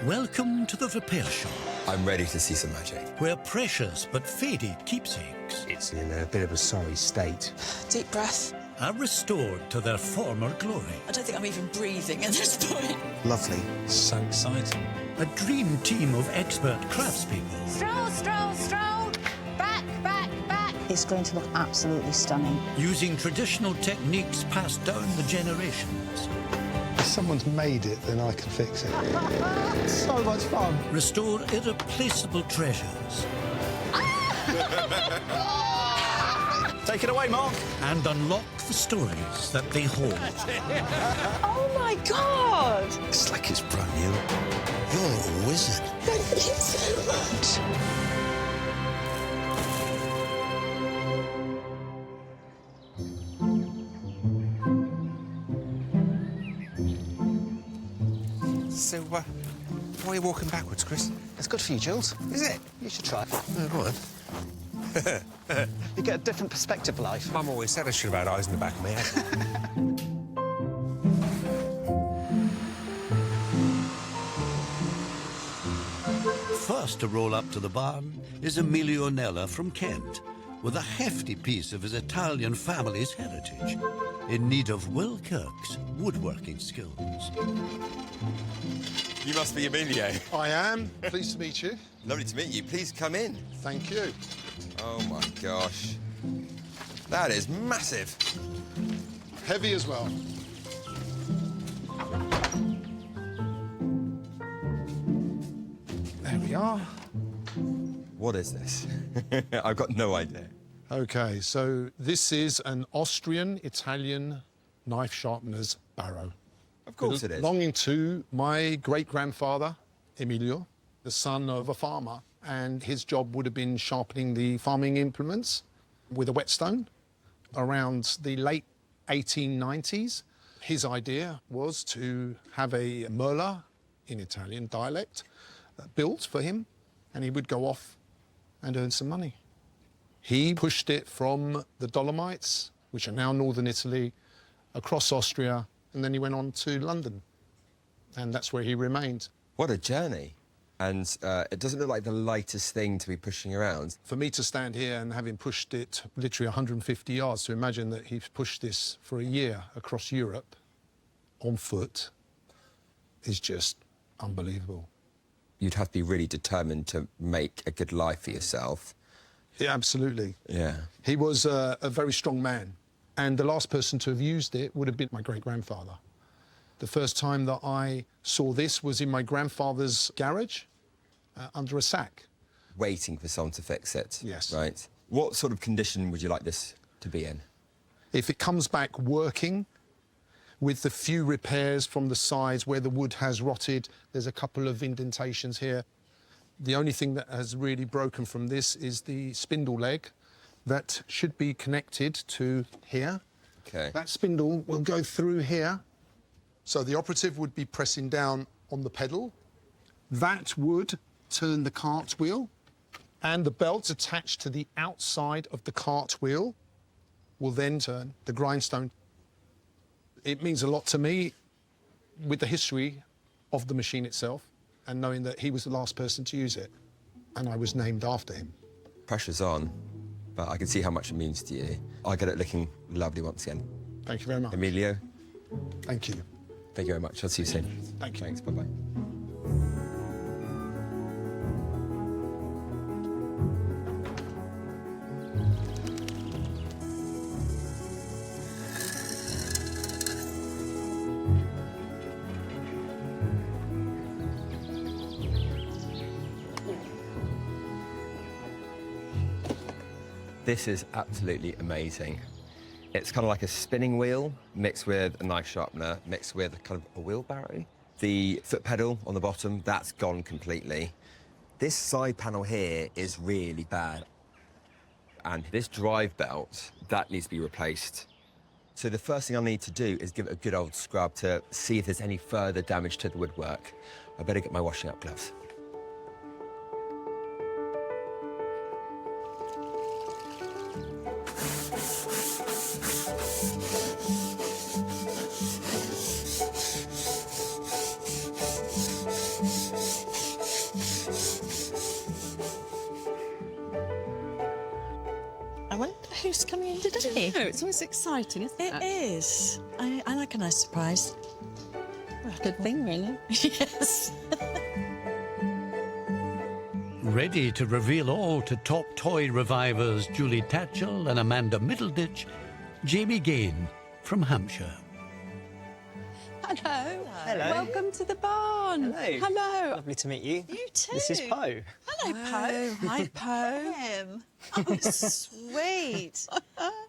Welcome to the repair shop, I'm ready to see some magic. where precious but faded keepsakes It's in a bit of a sorry state. Deep breath. are restored to their former glory. I don't think I'm even breathing at this point. Lovely. So exciting. A dream team of expert craftspeople Stroll, stroll, stroll. Back, back, back. It's going to look absolutely stunning. using traditional techniques passed down the generations. If someone's made it, then I can fix it. It's so much fun. Restore irreplaceable treasures Take it away, Mark. and unlock the stories that they hold. Oh my God! It's like it's brand new. You're a wizard. Thank you so much. So, why are you walking backwards, Chris? It's good for you, Jules. Is it? You should try it. Oh, go on. You get a different perspective of life. Mum always said I should have had eyes in the back of my head. First to roll up to the barn is Emilio Nella from Kent, with a hefty piece of his Italian family's heritage, in need of Will Kirk's woodworking skills. You must be Emilio. I am. Pleased to meet you. Lovely to meet you. Please come in. Thank you. Oh, my gosh. That is massive. Heavy as well. There we are. What is this? I've got no idea. OK, so this is an Austrian Italian knife sharpener's barrow. Of course it is. Belonging to my great-grandfather, Emilio, the son of a farmer. And his job would have been sharpening the farming implements with a whetstone. Around the late 1890s, his idea was to have a merla, in Italian dialect, built for him, and he would go off and earn some money. He pushed it from the Dolomites, which are now northern Italy, across Austria, and then he went on to London. And that's where he remained. What a journey. And it doesn't look like the lightest thing to be pushing around. For me to stand here and having pushed it literally 150 yards, to imagine that he's pushed this for a year across Europe on foot is just unbelievable. You'd have to be really determined to make a good life for yourself. Yeah, absolutely. Yeah. He was a very strong man, and the last person to have used it would have been my great-grandfather. The first time that I saw this was in my grandfather's garage, under a sack. Waiting for someone to fix it. Yes. Right. What sort of condition would you like this to be in? If it comes back working, with the few repairs from the sides where the wood has rotted, there's a couple of indentations here. The only thing that has really broken from this is the spindle leg that should be connected to here. Okay. That spindle will go through here. So the operative would be pressing down on the pedal. That would turn the cartwheel, and the belt attached to the outside of the cartwheel will then turn the grindstone. It means a lot to me with the history of the machine itself and knowing that he was the last person to use it, and I was named after him. Pressure's on, but I can see how much it means to you. I'll get it looking lovely once again. Thank you very much. Emilio, Thank you. thank you very much. I'll see you soon. Thank you. Thanks, bye-bye. This is absolutely amazing. It's kind of like a spinning wheel mixed with a knife sharpener, mixed with kind of a wheelbarrow. The foot pedal on the bottom, that's gone completely. This side panel here is really bad. And this drive belt, that needs to be replaced. So the first thing I need to do is give it a good old scrub to see if there's any further damage to the woodwork. I better get my washing up gloves. post coming in today. No, it's always exciting, isn't it? It is. I like a nice surprise. Good thing, really. Yes. Ready to reveal all to top toy revivers Julie Tatchell and Amanda Middleditch, Jamie Gain from Hampshire. Hello. Hello. Welcome to the barn. Hello. Hello. Lovely to meet you. You too. This is Po. Hello, Poe. Hi, Poe. Him. Oh, sweet.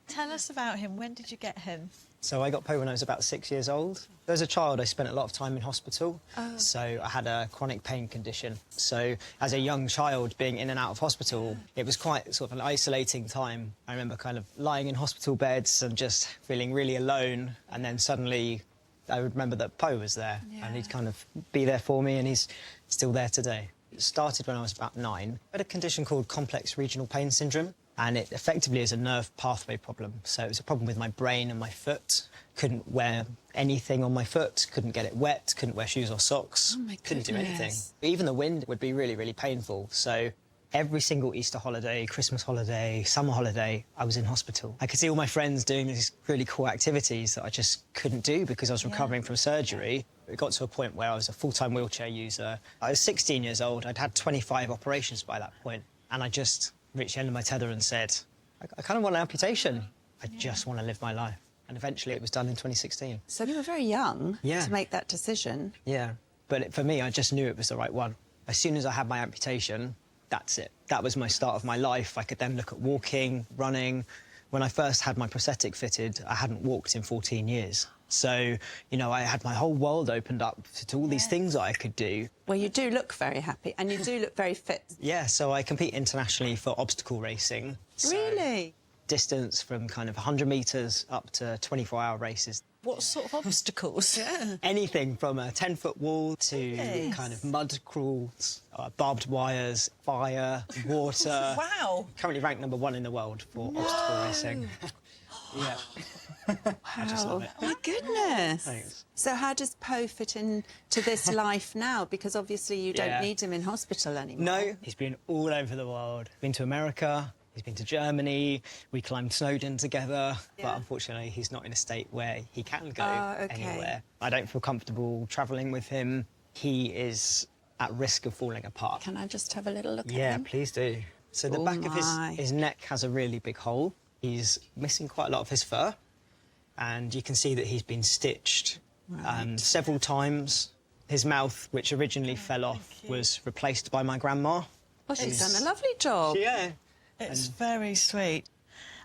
Tell us about him. When did you get him? So I got Po when I was about 6 years old. As a child, I spent a lot of time in hospital. So I had a chronic pain condition. So as a young child, being in and out of hospital, it was quite sort of an isolating time. I remember kind of lying in hospital beds and just feeling really alone. And then suddenly I would remember that Po was there and he'd kind of be there for me, and he's still there today. It started when I was about 9. I had a condition called complex regional pain syndrome, and it effectively is a nerve pathway problem. So it was a problem with my brain and my foot. Couldn't wear anything on my foot, couldn't get it wet, couldn't wear shoes or socks, couldn't do anything. Even the wind would be really, really painful. So every single Easter holiday, Christmas holiday, summer holiday, I was in hospital. I could see all my friends doing these really cool activities that I just couldn't do because I was recovering from surgery. It got to a point where I was a full-time wheelchair user. I was 16 years old. I'd had 25 operations by that point, and I just reached the end of my tether and said, I kind of want an amputation. I just want to live my life. And eventually it was done in 2016. So you were very young to make that decision. Yeah, but for me, I just knew it was the right one. As soon as I had my amputation, that's it. That was my start of my life. I could then look at walking, running. When I first had my prosthetic fitted, I hadn't walked in 14 years. So, you know, I had my whole world opened up to all these things that I could do. Well, you do look very happy and you do look very fit. Yeah, so I compete internationally for obstacle racing. So Really? distance from kind of 100 metres up to 24-hour races. What sort of obstacles? Anything from a 10-foot wall to kind of mud crawls, barbed wires, fire, water. Wow. Currently ranked #1 in the world for obstacle racing. Yeah. I just love it. My goodness. Thanks. So how does Po fit into this life now? Because obviously you don't Yeah. need him in hospital anymore. No, he's been all over the world. Been to America, he's been to Germany, we climbed Snowdon together, but unfortunately he's not in a state where he can go anywhere. I don't feel comfortable travelling with him. He is at risk of falling apart. Can I just have a little look at Yeah, him? please do. So the back of his neck has a really big hole. He's missing quite a lot of his fur, and you can see that he's been stitched several times. His mouth, which originally fell off, was replaced by my grandma. Oh, she's done a lovely job. Yeah. It's very sweet.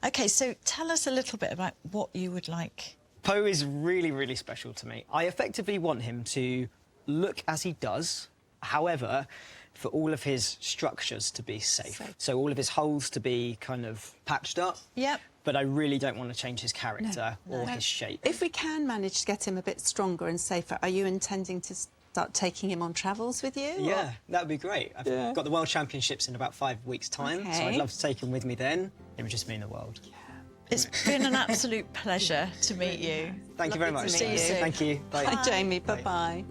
OK, so tell us a little bit about what you would like. Po is really, really special to me. I effectively want him to look as he does, however, for all of his structures to be safe. So all of his holes to be kind of patched up. Yep. But I really don't want to change his character or his shape. If we can manage to get him a bit stronger and safer, are you intending to start taking him on travels with you? Yeah, that would be great. I've got the World Championships in about 5 weeks' time, so I'd love to take him with me then. It would just mean the world. It's been an absolute pleasure to meet you. Thank you very much. to meet you. Thank you. Bye. Hi, Jamie. Bye-bye.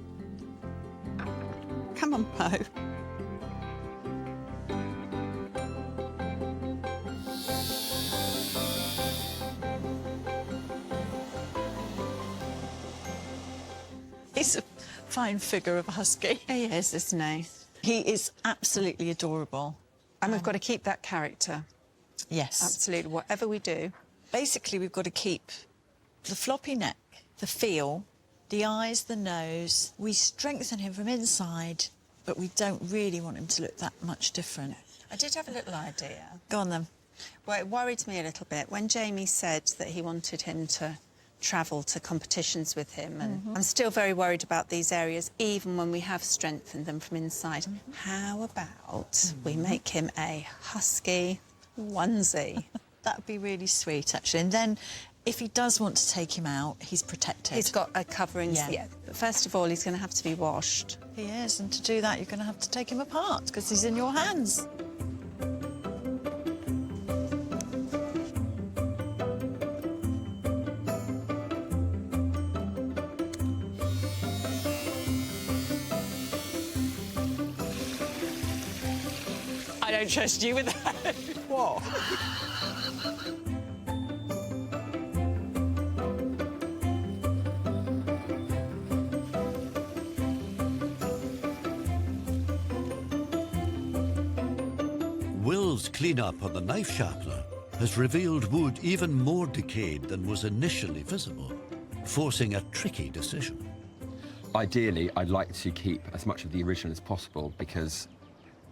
Come on, Po. He's a fine figure of a husky. He is, isn't he? He is absolutely adorable. And we've got to keep that character. Yes. Absolutely, whatever we do. Basically, we've got to keep the floppy neck, the feel, the eyes, the nose. We strengthen him from inside, but we don't really want him to look that much different. I did have a little idea. Go on, then. Well, it worried me a little bit when Jamie said that he wanted him to travel to competitions with him, and I'm still very worried about these areas, even when we have strengthened them from inside. How about we make him a husky onesie? That would be really sweet, actually. And then, if he does want to take him out, he's protected. He's got a covering, Yeah. But first of all, he's going to have to be washed. He is, and to do that, you're going to have to take him apart, because he's in your hands. I don't trust you with that. What? Danielle's clean-up on the knife sharpener has revealed wood even more decayed than was initially visible, forcing a tricky decision. Ideally, I'd like to keep as much of the original as possible because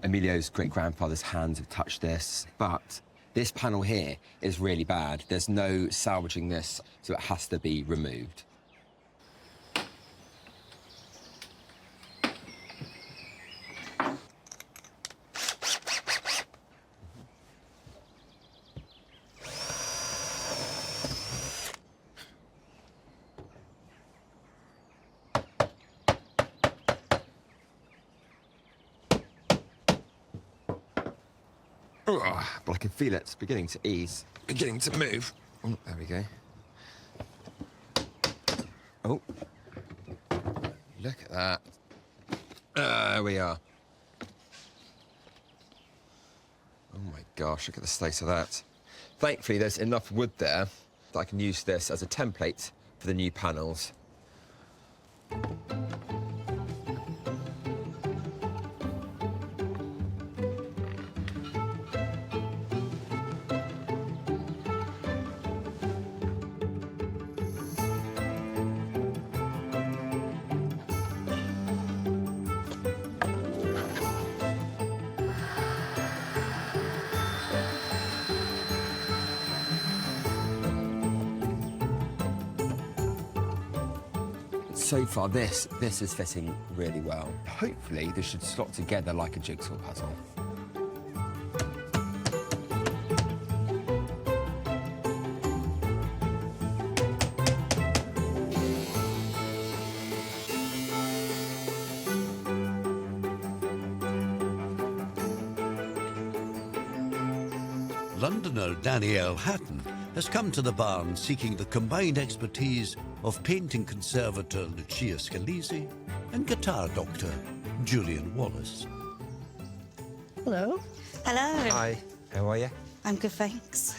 Emilio's great-grandfather's hands have touched this, but this panel here is really bad. There's no salvaging this, so it has to be removed. But I can feel it beginning to ease, beginning to move. Oh, there we go. Oh, look at that. There we are. Oh my gosh, look at the state of that. Thankfully, there's enough wood there that I can use this as a template for the new panels. So far, this is fitting really well. Hopefully, this should slot together like a jigsaw puzzle. Londoner Danielle Hatton has come to the barn seeking the combined expertise of painting conservator Lucia Scalizzi and guitar doctor Julian Wallace. Hello. Hello. Hi, how are you? I'm good, thanks.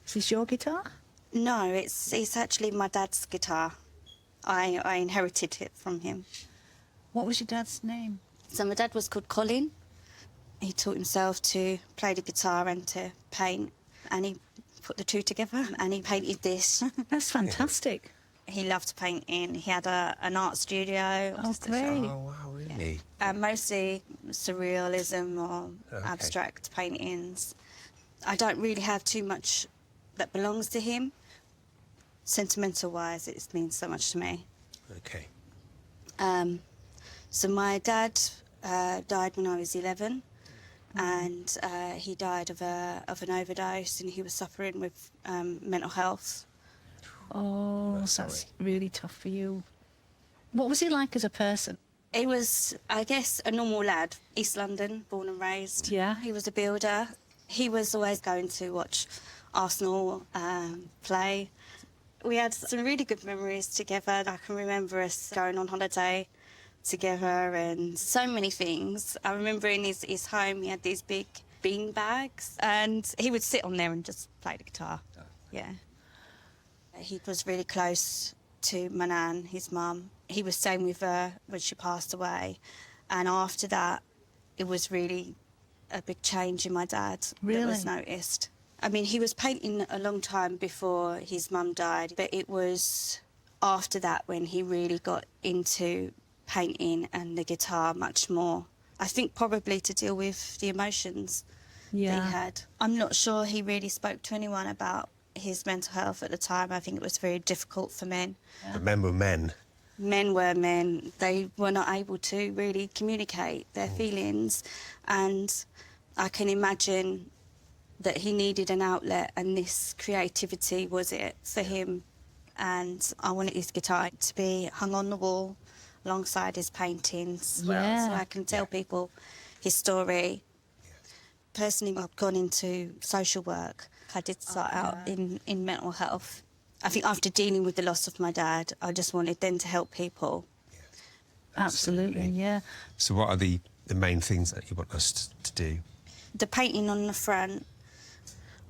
Is this your guitar? No, it's actually my dad's guitar. I inherited it from him. What was your dad's name? So my dad was called Colin. He taught himself to play the guitar and to paint, and he put the two together, and he painted this. That's fantastic. He loved painting. He had an art studio. Oh, great. Oh, wow, really? Mostly surrealism or abstract paintings. I don't really have too much that belongs to him. Sentimental-wise, it means so much to me. Okay. So my dad died when I was 11, and he died of an overdose, and he was suffering with mental health. Oh, that's really tough for you. What was he like as a person? He was, I guess, a normal lad. East London, born and raised. Yeah. He was a builder. He was always going to watch Arsenal play. We had some really good memories together. I can remember us going on holiday together and so many things. I remember in his home he had these big bean bags, and he would sit on there and just play the guitar. Yeah. He was really close to my nan, his mum. He was staying with her when she passed away, and after that it was really a big change in my dad that was noticed. I mean, he was painting a long time before his mum died, but it was after that when he really got into painting and the guitar much more. I think probably to deal with the emotions that he had. I'm not sure he really spoke to anyone about his mental health at the time. I think it was very difficult for men. But men were men. Men were men. They were not able to really communicate their feelings, and I can imagine that he needed an outlet, and this creativity was it for him. And I wanted his guitar to be hung on the wall alongside his paintings, so I can tell people his story. Personally, I've gone into social work. I did start out in mental health. I think after dealing with the loss of my dad, I just wanted then to help people. Absolutely, yeah. So what are the main things that you want us to do? The painting on the front,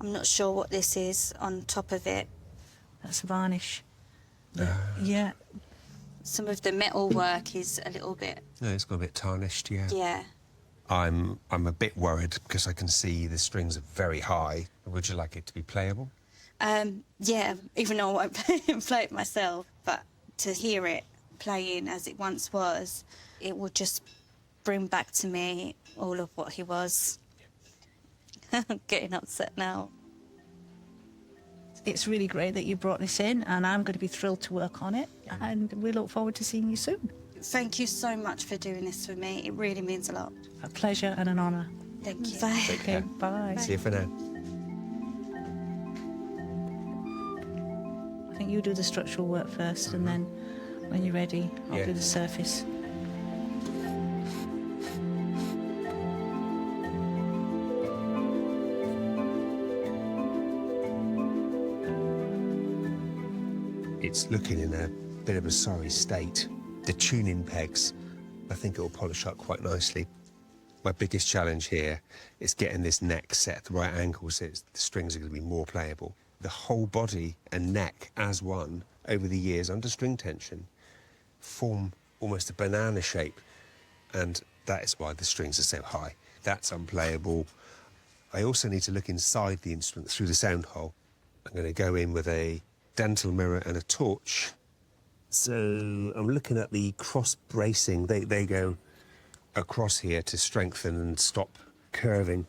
I'm not sure what this is on top of it. That's varnish. Yeah. Some of the metal work is a little bit... No, it's got a bit tarnished, yeah. Yeah. I'm a bit worried because I can see the strings are very high. Would you like it to be playable? Yeah, even though I won't play it myself, but to hear it playing as it once was, it would just bring back to me all of what he was. I'm getting upset now. It's really great that you brought this in, and I'm going to be thrilled to work on it, and we look forward to seeing you soon. Thank you so much for doing this for me. It really means a lot. A pleasure and an honour. Thank you. Bye. Take care. Bye. See you for now. I think you do the structural work first, and then when you're ready, I'll do the surface. It's looking in a bit of a sorry state. The tuning pegs, I think it will polish up quite nicely. My biggest challenge here is getting this neck set at the right angle so the strings are going to be more playable. The whole body and neck as one, over the years under string tension, form almost a banana shape, and that is why the strings are so high. That's unplayable. I also need to look inside the instrument through the sound hole. I'm going to go in with a dental mirror and a torch. So I'm looking at the cross bracing. They go across here to strengthen and stop curving.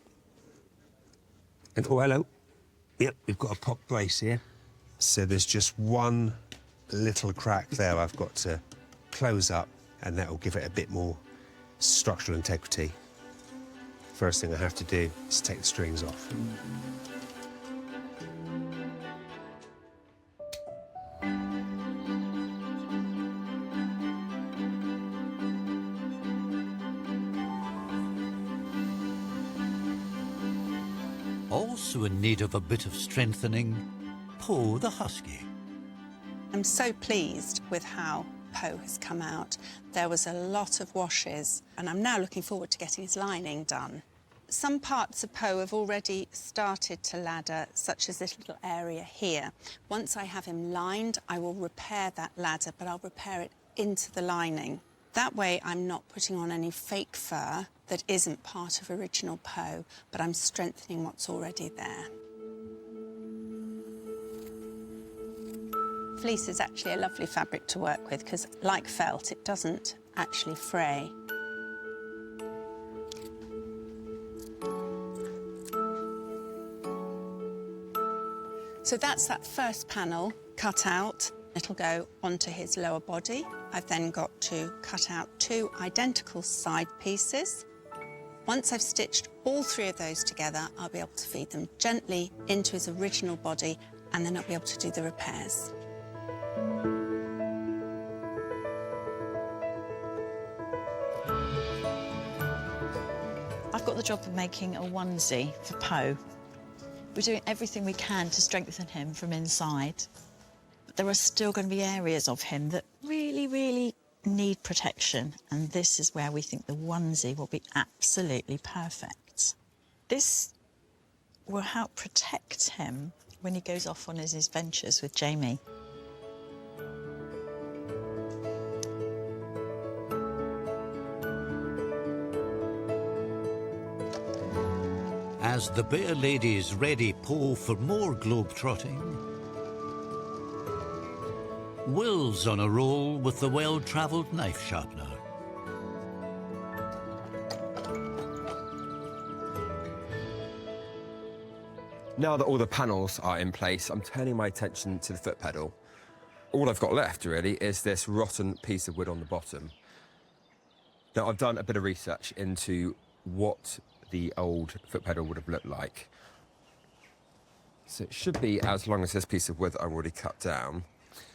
And oh, hello. Yep, we've got a pop brace here. So there's just one little crack there I've got to close up, and that will give it a bit more structural integrity. First thing I have to do is take the strings off. Also in need of a bit of strengthening, Po the husky. I'm so pleased with how Po has come out. There was a lot of washes, and I'm now looking forward to getting his lining done. Some parts of Po have already started to ladder, such as this little area here. Once I have him lined, I will repair that ladder, but I'll repair it into the lining. That way I'm not putting on any fake fur that isn't part of original Po, but I'm strengthening what's already there. Fleece is actually a lovely fabric to work with because, like felt, it doesn't actually fray. So that's that first panel cut out. It'll go onto his lower body. I've then got to cut out 2 identical side pieces. Once I've stitched all 3 of those together, I'll be able to feed them gently into his original body, and then I'll be able to do the repairs. I've got the job of making a onesie for Po. We're doing everything we can to strengthen him from inside. But there are still going to be areas of him that really, really need protection, and this is where we think the onesie will be absolutely perfect. This will help protect him when he goes off on his adventures with Jamie. As the Bear Ladies ready Po for more globe-trotting, Will's on a roll with the well-travelled knife sharpener. Now that all the panels are in place, I'm turning my attention to the foot pedal. All I've got left, really, is this rotten piece of wood on the bottom. Now, I've done a bit of research into what the old foot pedal would have looked like. So it should be as long as this piece of wood that I've already cut down.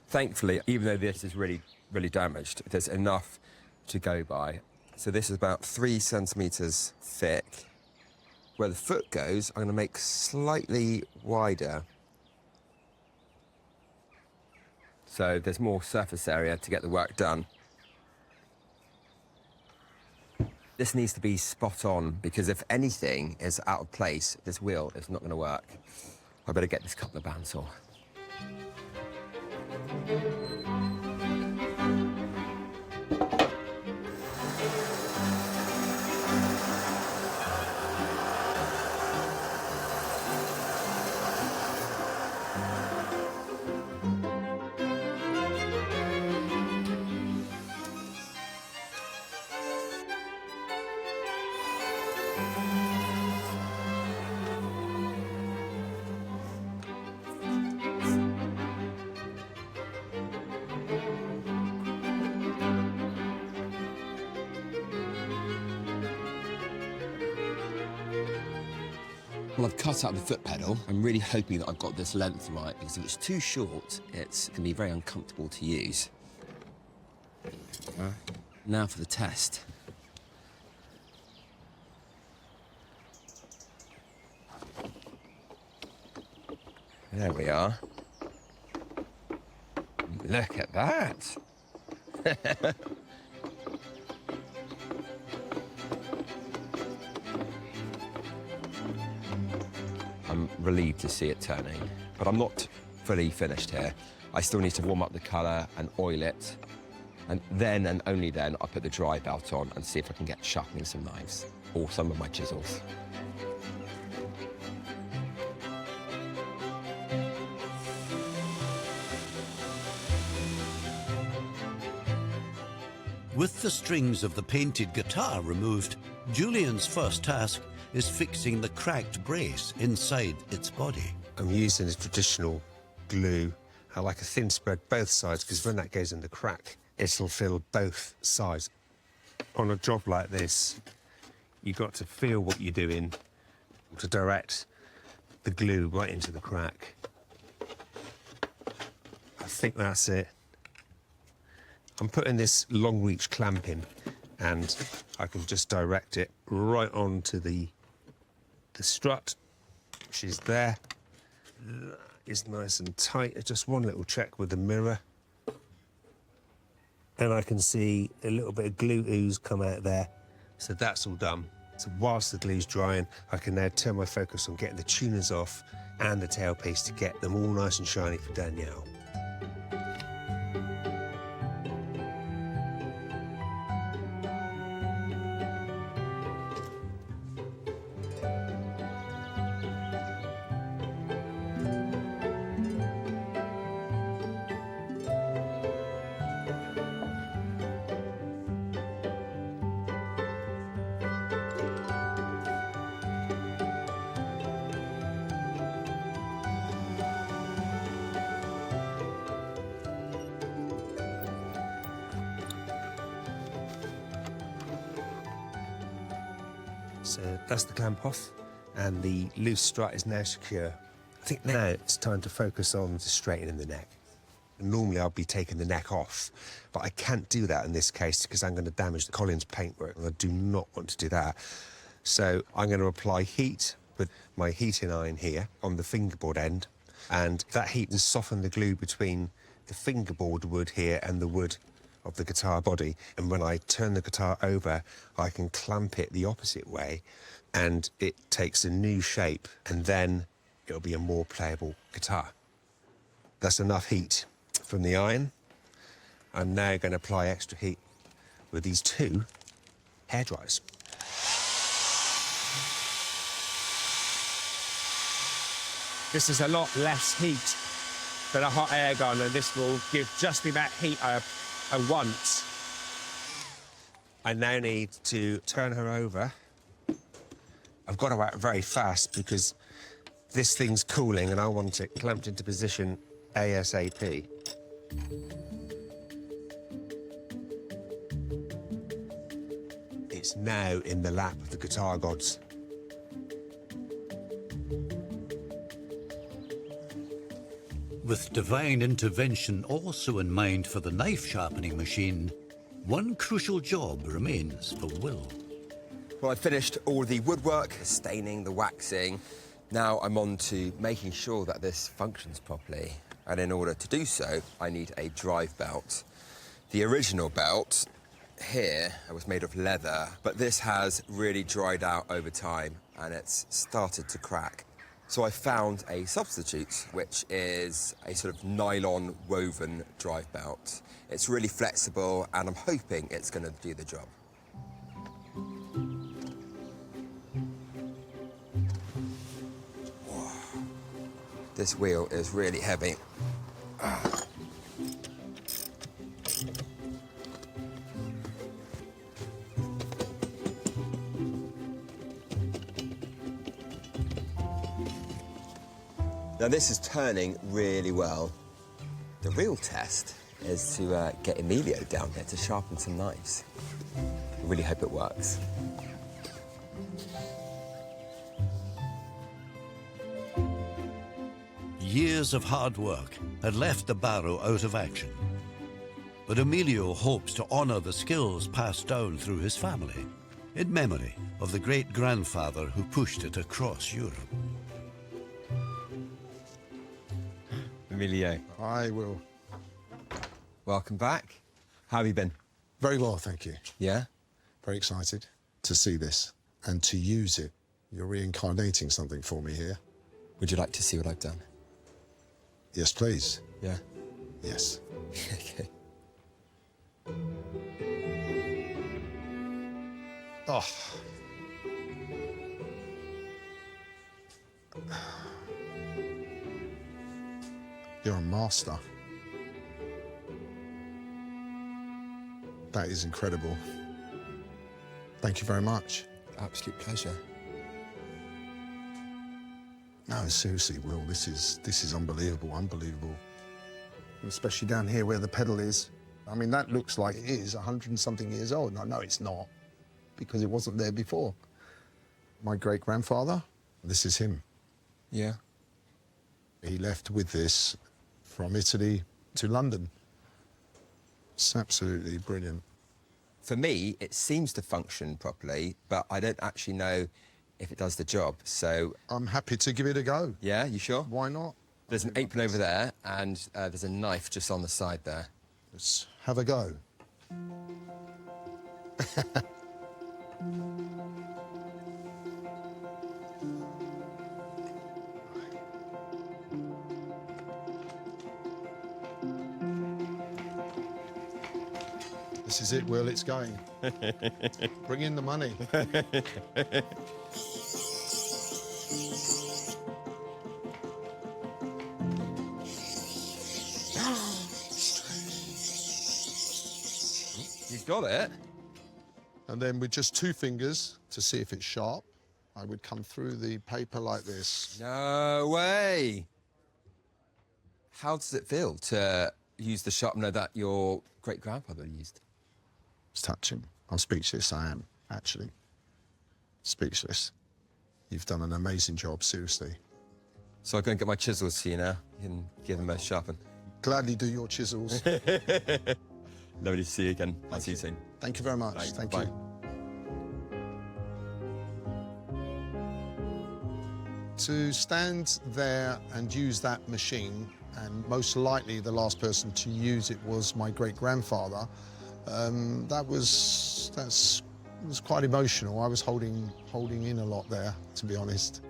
Thankfully, even though this is really, really damaged, there's enough to go by. So this is about 3 centimetres thick. Where the foot goes, I'm going to make slightly wider. So there's more surface area to get the work done. This needs to be spot on, because if anything is out of place, this wheel is not going to work. I better get this couple of bandsaw. Well, I've cut out the foot pedal. I'm really hoping that I've got this length right, because if it's too short, it's going to be very uncomfortable to use. Now for the test. There we are. Look at that. I'm relieved to see it turning, but I'm not fully finished here. I still need to warm up the colour and oil it, and then and only then I'll put the dry belt on and see if I can get sharpening some knives or some of my chisels. With the strings of the painted guitar removed, Julian's first task is fixing the cracked brace inside its body. I'm using a traditional glue. I like a thin spread both sides, because when that goes in the crack, it'll fill both sides. On a job like this, you've got to feel what you're doing to direct the glue right into the crack. I think that's it. I'm putting this long reach clamp in, and I can just direct it right onto the strut, which is there. That is nice and tight. Just one little check with the mirror, and I can see a little bit of glue ooze come out there. So that's all done. So whilst the glue's drying, I can now turn my focus on getting the tuners off and the tailpiece to get them all nice and shiny for Danielle. So that's the clamp off, and the loose strut is now secure. I think now it's time to focus on straightening the neck. Normally I'll be taking the neck off, but I can't do that in this case because I'm going to damage the Colin's paintwork, and I do not want to do that. So I'm going to apply heat with my heating iron here on the fingerboard end, and that heat will soften the glue between the fingerboard wood here and the wood of the guitar body. And when I turn the guitar over, I can clamp it the opposite way, and it takes a new shape, and then it'll be a more playable guitar. That's enough heat from the iron. I'm now going to apply extra heat with these two hairdryers. This is a lot less heat than a hot air gun, and this will give just me that heat I want. I now need to turn her over. I've got to act very fast because this thing's cooling and I want it clamped into position ASAP. It's now in the lap of the guitar gods. With divine intervention also in mind for the knife sharpening machine, one crucial job remains for Will. Well, I finished all the woodwork, the staining, the waxing. Now I'm on to making sure that this functions properly. And in order to do so, I need a drive belt. The original belt here was made of leather, but this has really dried out over time and it's started to crack. So I found a substitute, which is a sort of nylon woven drive belt. It's really flexible and I'm hoping it's going to do the job. Whoa. This wheel is really heavy. Now, this is turning really well. The real test is to get Emilio down here to sharpen some knives. I really hope it works. Years of hard work had left the barrow out of action. But Emilio hopes to honour the skills passed down through his family, in memory of the great-grandfather who pushed it across Europe. Emilio. I will. Welcome back. How have you been? Very well, thank you. Yeah? Very excited to see this and to use it. You're reincarnating something for me here. Would you like to see what I've done? Yes, please. Yeah? Yes. Okay. Oh. You're a master. That is incredible. Thank you very much. Absolute pleasure. No, seriously, Will, this is unbelievable, unbelievable. Especially down here where the pedal is. I mean, that looks like it is 100 and something years old. No, it's not, because it wasn't there before. My great-grandfather, this is him. Yeah. He left with this from Italy to London. It's absolutely brilliant. For me, it seems to function properly, but I don't actually know if it does the job, so... I'm happy to give it a go. Yeah, you sure? Why not? There's an apron over there, and there's a knife just on the side there. Let's have a go. This is it, Will, it's going. Bring in the money. You've got it. And then with just 2 fingers to see if it's sharp, I would come through the paper like this. No way. How does it feel to use the sharpener that your great-grandfather used? It's touching. I'm speechless, I am, actually. Speechless. You've done an amazing job, seriously. So I'll go and get my chisels to you now. You can give them a sharpen. Gladly do your chisels. Lovely to see you again. I'll see you soon. Thank you very much. Thanks. Thank Bye. you. To stand there and use that machine, and most likely the last person to use it was my great-grandfather, that was quite emotional. I was holding in a lot there, to be honest.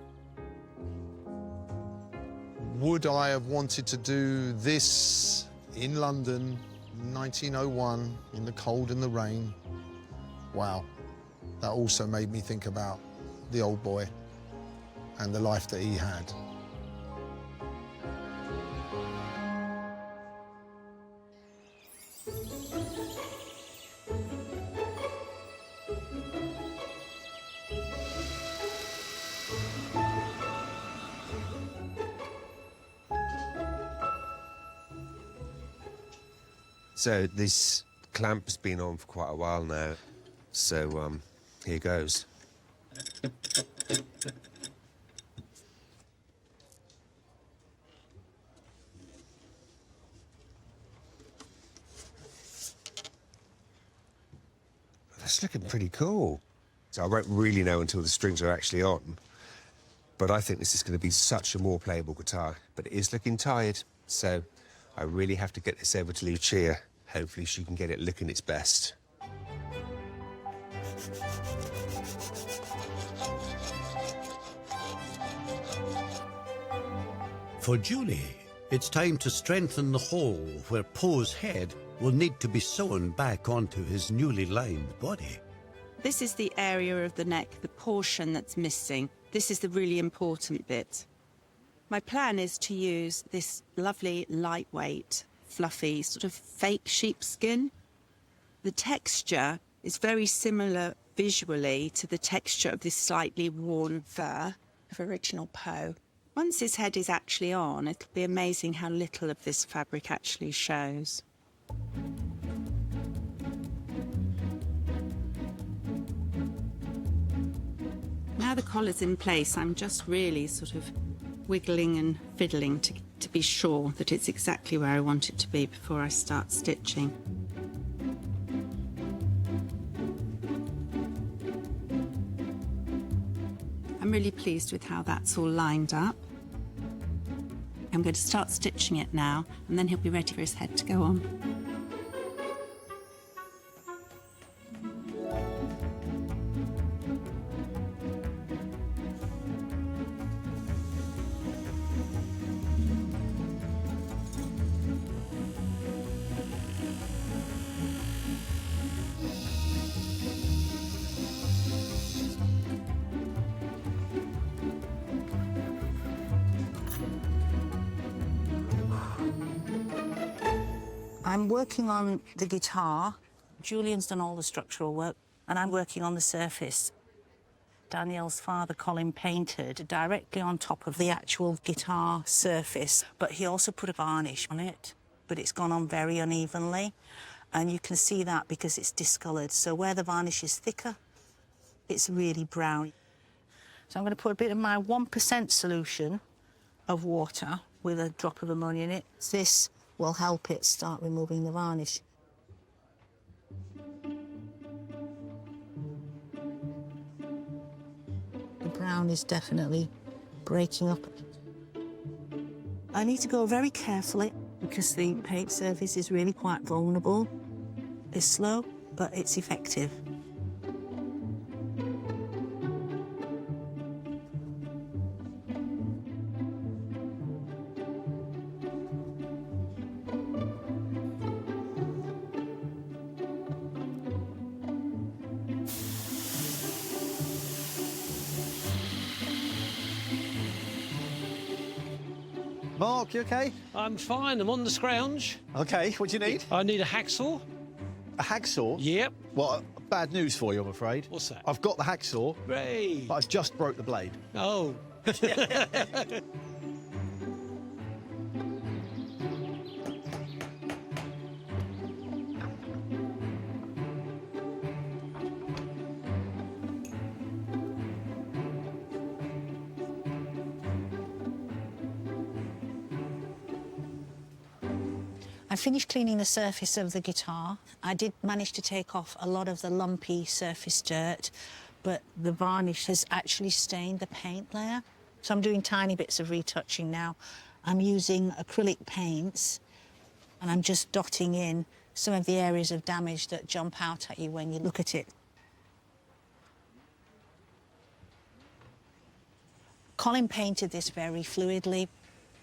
Would I have wanted to do this in London, 1901, in the cold and the rain? Wow. That also made me think about the old boy and the life that he had. So this clamp's been on for quite a while now, so here goes. That's looking pretty cool. So I won't really know until the strings are actually on, but I think this is going to be such a more playable guitar. But it is looking tired, so I really have to get this over to Lucia. Hopefully she can get it looking its best. For Julie, it's time to strengthen the hole where Po's head will need to be sewn back onto his newly lined body. This is the area of the neck, the portion that's missing. This is the really important bit. My plan is to use this lovely, lightweight, fluffy, sort of fake sheepskin. The texture is very similar visually to the texture of this slightly worn fur of original Po. Once his head is actually on, it'll be amazing how little of this fabric actually shows. Now the collar's in place, I'm just really sort of wiggling and fiddling to be sure that it's exactly where I want it to be before I start stitching. I'm really pleased with how that's all lined up. I'm going to start stitching it now, and then he'll be ready for his head to go on. I'm working on the guitar. Julian's done all the structural work, and I'm working on the surface. Danielle's father, Colin, painted directly on top of the actual guitar surface, but he also put a varnish on it, but it's gone on very unevenly, and you can see that because it's discoloured. So where the varnish is thicker, it's really brown. So I'm going to put a bit of my 1% solution of water with a drop of ammonia in it. This will help it start removing the varnish. The brown is definitely breaking up. I need to go very carefully because the paint surface is really quite vulnerable. It's slow, but it's effective. Mark, you okay? I'm fine, I'm on the scrounge. Okay, what do you need? I need a hacksaw. A hacksaw? Yep. Well, bad news for you, I'm afraid. What's that? I've got the hacksaw, Hooray! but I've just broke the blade. Oh. I finished cleaning the surface of the guitar. I did manage to take off a lot of the lumpy surface dirt, but the varnish has actually stained the paint layer. So I'm doing tiny bits of retouching now. I'm using acrylic paints, and I'm just dotting in some of the areas of damage that jump out at you when you look at it. Colin painted this very fluidly.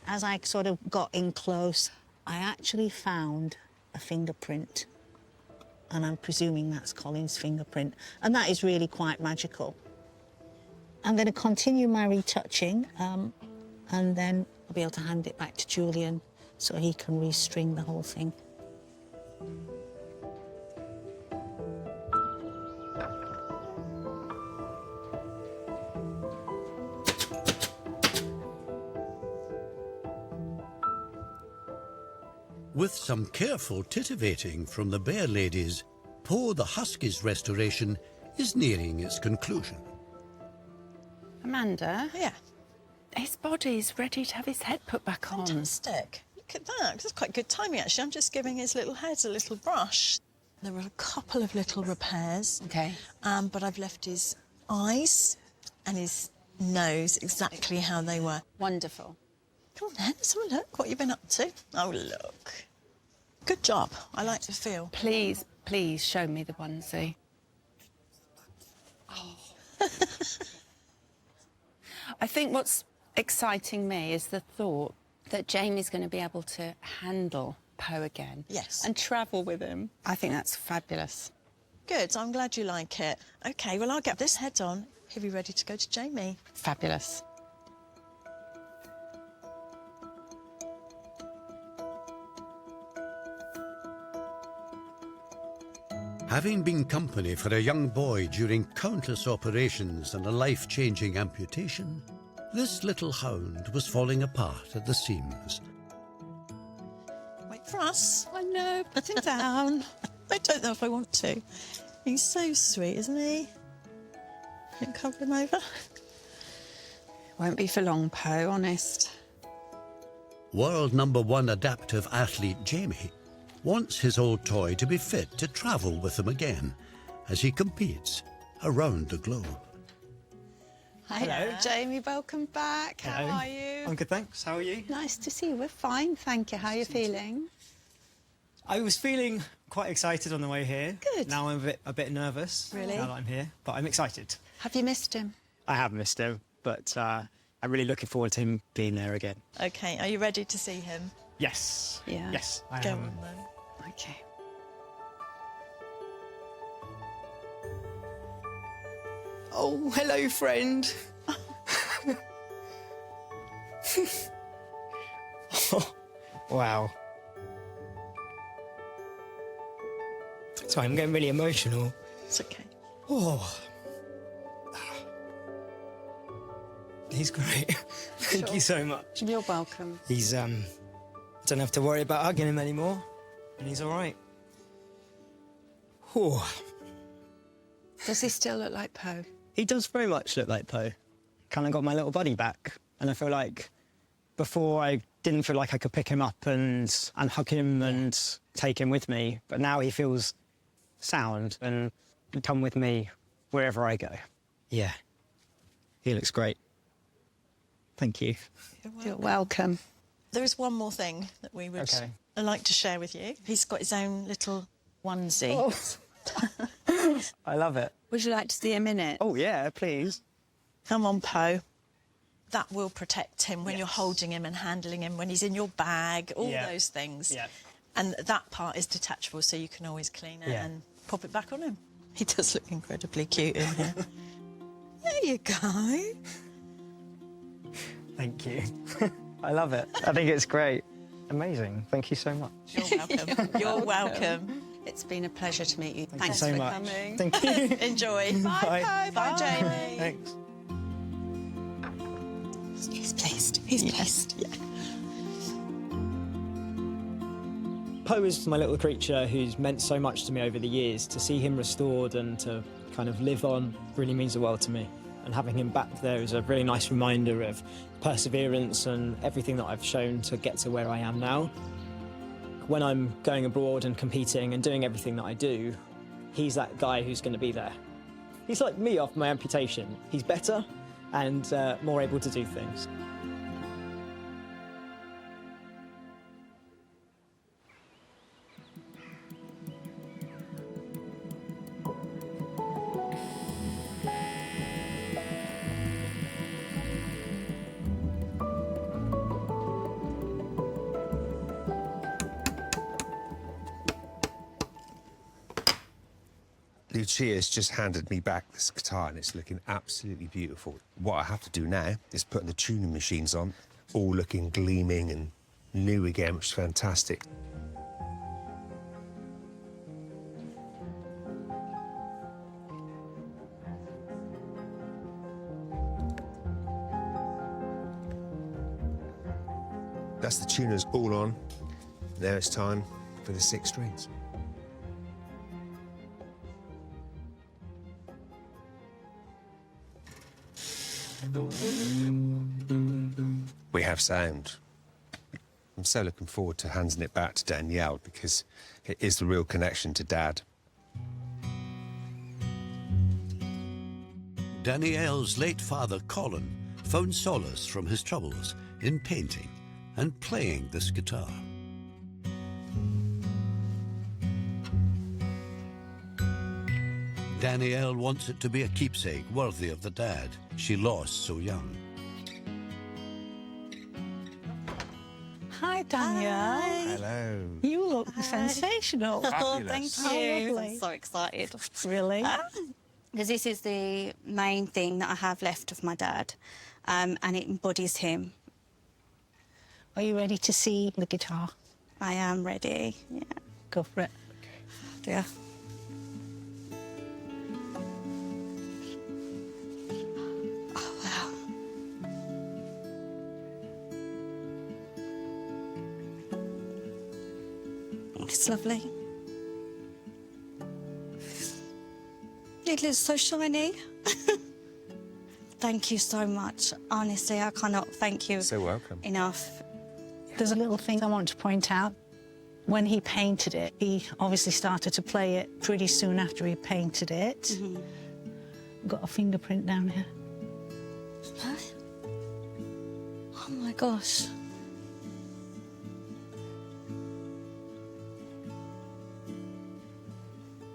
As I sort of got in close, I actually found a fingerprint, and I'm presuming that's Colin's fingerprint, and that is really quite magical. I'm going to continue my retouching, and then I'll be able to hand it back to Julian so he can restring the whole thing. With some careful titivating from the Bear Ladies, Po the Husky's restoration is nearing its conclusion. Amanda? Yeah. His body's ready to have his head put back on. Fantastic. Look at that. That's quite good timing, actually. I'm just giving his little head a little brush. There were a couple of little repairs. OK. But I've left his eyes and his nose exactly how they were. Wonderful. Come on then, let's have a look what you've been up to. Oh, look. Good job. I like the feel. Please, please show me the onesie. Oh. I think what's exciting me is the thought that Jamie's going to be able to handle Po again. Yes. And travel with him. I think that's fabulous. Good. I'm glad you like it. OK, well, I'll get this head on. He'll be ready to go to Jamie. Fabulous. Having been company for a young boy during countless operations and a life-changing amputation, This little hound was falling apart at the seams. Wait for us. I know, put him down. I don't know if I want to. He's so sweet, isn't he? You can cover him over. Won't be for long, Po, honest. World #1 adaptive athlete Jamie wants his old toy to be fit to travel with him again as he competes around the globe. Hello, Jamie, welcome back. Hello. How are you? I'm good, thanks. How are you? Nice to see you. We're fine, thank you. How are you feeling? I was feeling quite excited on the way here. Good. Now I'm a bit nervous. Really? Now that I'm here, but I'm excited. Have you missed him? I have missed him, but I'm really looking forward to him being there again. OK, are you ready to see him? Yes. Yeah. Yes, I Go am. on, then. OK. Oh, hello, friend. Oh, wow. Sorry, I'm getting really emotional. It's OK. Oh. He's great. Thank you so much. You're welcome. He's, don't have to worry about hugging him anymore. And he's all right. Oh. Does he still look like Po? He does very much look like Po. Kind of got my little buddy back. And I feel like before I didn't feel like I could pick him up and hug him and take him with me. But now he feels sound and come with me wherever I go. Yeah. He looks great. Thank you. You're welcome. There is one more thing that we would like to share with you. He's got his own little onesie. Oh. I love it. Would you like to see him in it? Oh, yeah, please. Come on, Po. That will protect him when you're holding him and handling him, when he's in your bag, all those things. Yeah. And that part is detachable, so you can always clean it and pop it back on him. He does look incredibly cute in here. There you go. Thank you. I love it. I think it's great. Amazing. Thank you so much. You're welcome. You're welcome. It's been a pleasure to meet you. Thank Thanks you so for much. coming. Thank you. Enjoy. Bye. Bye, Po. Bye, Jamie. Thanks. He's pleased. He's pleased. Yeah. Po is my little creature who's meant so much to me over the years. To see him restored and to kind of live on really means the world to me. And having him back there is a really nice reminder of perseverance and everything that I've shown to get to where I am now. When I'm going abroad and competing and doing everything that I do, he's that guy who's going to be there. He's like me after my amputation. He's better and more able to do things. Lucia's just handed me back this guitar and it's looking absolutely beautiful. What I have to do now is put the tuning machines on, all looking gleaming and new again, which is fantastic. That's the tuners all on. Now it's time for the 6 strings. We have sound. I'm so looking forward to handing it back to Danielle because it is the real connection to Dad. Danielle's late father, Colin, found solace from his troubles in painting and playing this guitar. Danielle wants it to be a keepsake worthy of the dad she lost so young. Hi, Danielle. Hello. You look sensational. Oh, thank you. Lovely. I'm so excited. Really? Because this is the main thing that I have left of my dad, and it embodies him. Are you ready to see the guitar? I am ready. Yeah. Go for it. Yeah. Oh, wow. That's lovely. It looks so shiny. Thank you so much. Honestly, I cannot thank you So welcome. enough. There's a little thing I want to point out. When he painted it, he obviously started to play it pretty soon after he painted it. Got a fingerprint down here. Huh? Oh my gosh.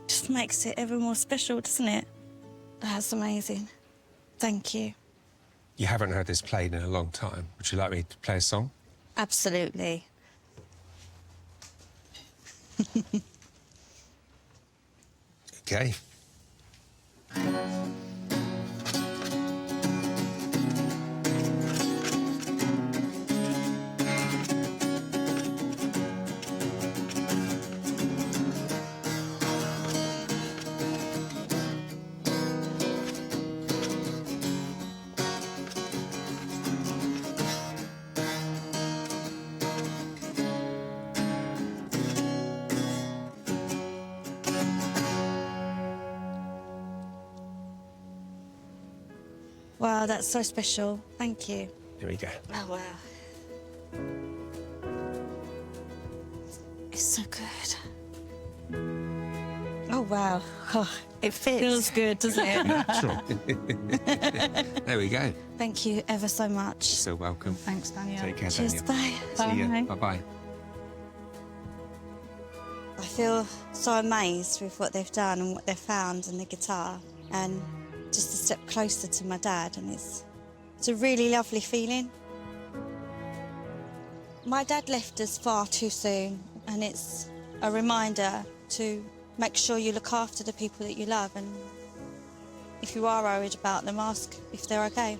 Just makes it ever more special, doesn't it? That's amazing. Thank you. You haven't heard this played in a long time. Would you like me to play a song? Absolutely. Okay. Wow, that's so special. Thank you. Here we go. Oh, wow. It's so good. Oh, wow. Oh, it feels good, doesn't it? Natural. There we go. Thank you ever so much. So welcome. Thanks, Danielle. Take care, Cheers, Danielle. bye. See you. Bye. Bye-bye. I feel so amazed with what they've done and what they've found in the guitar, and just a step closer to my dad, and it's a really lovely feeling. My dad left us far too soon, and it's a reminder to make sure you look after the people that you love, and if you are worried about them, ask if they're okay.